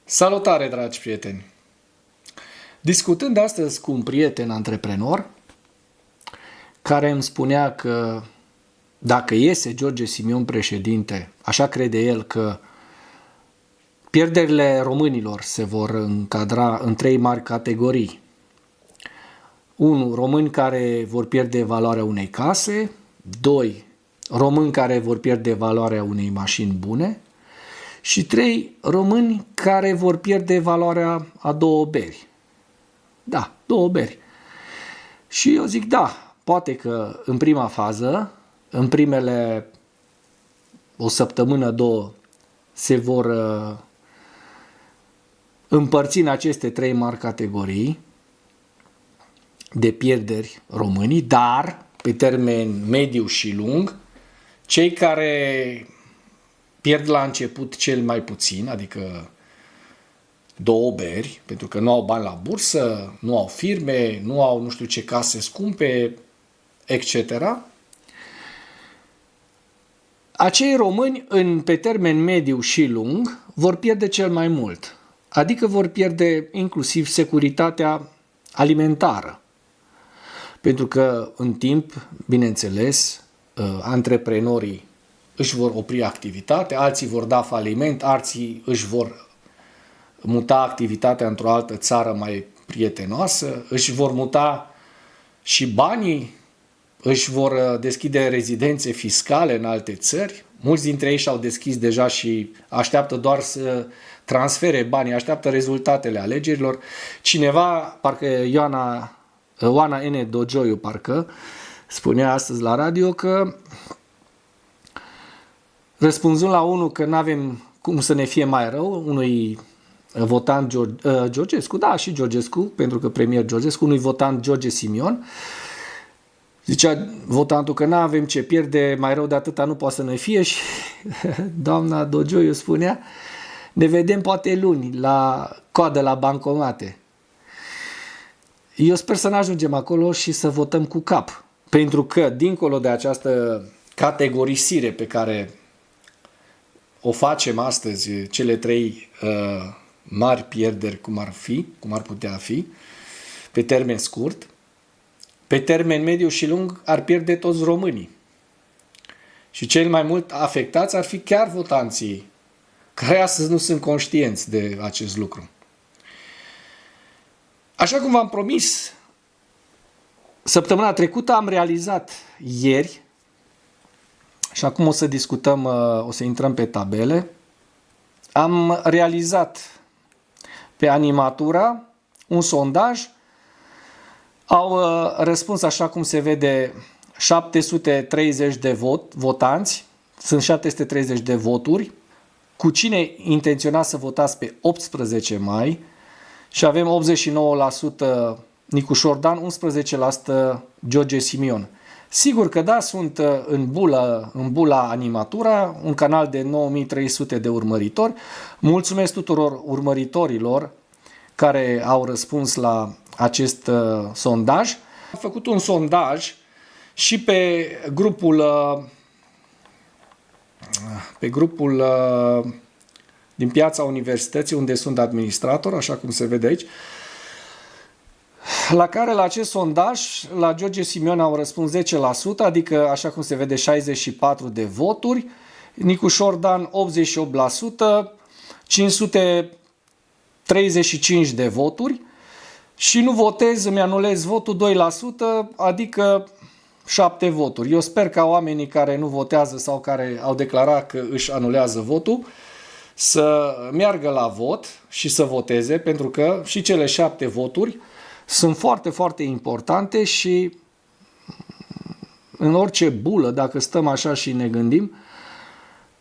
Salutare, dragi prieteni! Discutând astăzi cu un prieten antreprenor care îmi spunea că dacă iese George Simion președinte, așa crede el că pierderile românilor se vor încadra în trei mari categorii. 1. Români care vor pierde valoarea unei case. 2. Români care vor pierde valoarea unei mașini bune. Și 3. Români care vor pierde valoarea a două beri. Da, două beri. Și eu zic da, poate că în prima fază, în primele o săptămână, două, se vor împărți în aceste trei mari categorii de pierderi românii, dar pe termen mediu și lung, cei care pierd la început cel mai puțin, adică două beri, pentru că nu au bani la bursă, nu au firme, nu au nu știu ce case scumpe, etc. Acei români, pe termen mediu și lung, vor pierde cel mai mult, adică vor pierde inclusiv securitatea alimentară. Pentru că în timp, bineînțeles, antreprenorii își vor opri activitatea, alții vor da faliment, alții își vor muta activitatea într-o altă țară mai prietenoasă, își vor muta și banii, își vor deschide rezidențe fiscale în alte țări. Mulți dintre ei și-au deschis deja și așteaptă doar să transfere banii, așteaptă rezultatele alegerilor. Cineva, parcă Oana N. Dogioiu, parcă, spunea astăzi la radio că răspunzând la unul că nu avem cum să ne fie mai rău, unui votant Georgescu, da, și Georgescu, pentru că premier Georgescu, unui votant George Simion, zicea votantul că nu avem ce pierde, mai rău de atâta nu poate să ne fie și doamna Dogioiu spunea, ne vedem poate luni la coadă la bancomate. Eu sper să ne ajungem acolo și să votăm cu cap, pentru că dincolo de această categorisire pe care o facem astăzi, cele trei mari pierderi cum ar putea fi, pe termen scurt, pe termen mediu și lung ar pierde toți românii. Și cel mai mult afectați ar fi chiar votanții, care astăzi nu sunt conștienți de acest lucru. Așa cum v-am promis, săptămâna trecută am realizat ieri, și acum o să discutăm, o să intrăm pe tabele, am realizat pe Animatura un sondaj, au răspuns așa cum se vede 730 de votanți, sunt 730 de voturi, cu cine intenționați să votați pe 18 mai și avem 89% Nicușor Dan, 11% George Simion. Sigur că da, sunt în bula Animatura, un canal de 9300 de urmăritori. Mulțumesc tuturor urmăritorilor care au răspuns la acest sondaj. Am făcut un sondaj și pe grupul din Piața Universității, unde sunt administrator, așa cum se vede aici, la care la acest sondaj, la George Simion au răspuns 10%, adică așa cum se vede 64 de voturi, Nicușor Dan 88%, 535 de voturi și nu votez, îmi anulez votul 2%, adică 7 voturi. Eu sper ca oamenii care nu votează sau care au declarat că își anulează votul să meargă la vot și să voteze, pentru că și cele 7 voturi sunt foarte, foarte importante și în orice bulă, dacă stăm așa și ne gândim,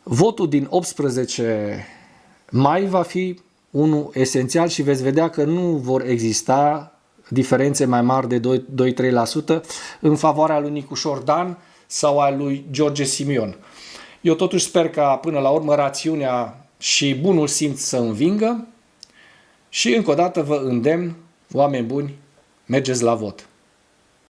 votul din 18 mai va fi unul esențial și veți vedea că nu vor exista diferențe mai mari de 2-3% în favoarea lui Nicușor Dan sau a lui George Simion. Eu totuși sper ca până la urmă rațiunea și bunul simț să învingă și încă o dată vă îndemn, oameni buni, mergeți la vot.